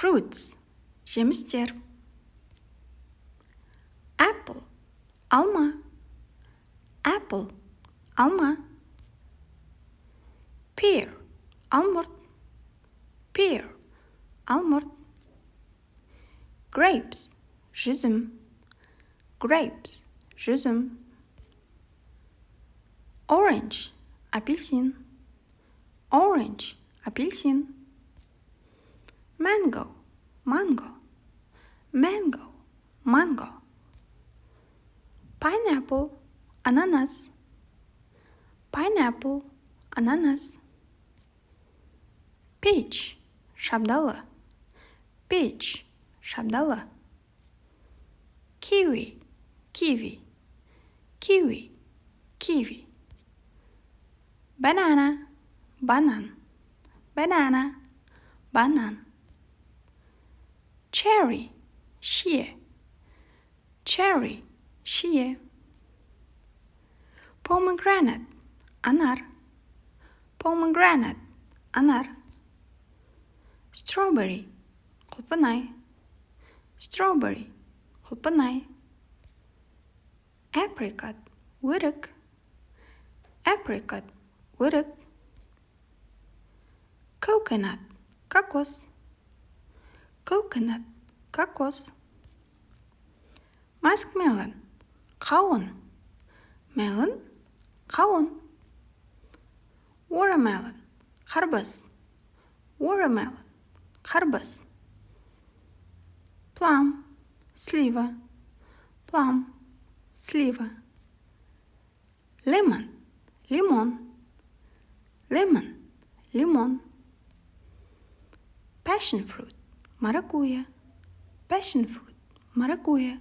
Fruits, жемістер. Apple, алма. Apple, алма. Pear, алмұрт. Pear, алмұрт. Grapes, жүзім. Grapes, жүзім. Orange, апельсин. Orange, апельсин. Mango, mango. Mango, mango. Pineapple, ананас. Pineapple, ананас. Peach, шабдалы. Peach, шабдалы. Kiwi, kiwi. Kiwi, kiwi. Banana, банан. Banana, банан. Cherry, шие. Cherry, шие. Pomegranate, анар. Pomegranate, анар. Strawberry, құлпынай. Strawberry, құлпынай. Apricot, өрік. Apricot, өрік. Coconut, кокос. Coconut, кокос. Muskmelon, қауын. Melon, қауын. Watermelon, қарбыз. Watermelon, қарбыз. Plum, слива. Plum, слива. Lemon, лимон. Lemon, лимон. Passion fruit, маракуйя. Passion fruit, маракуйя.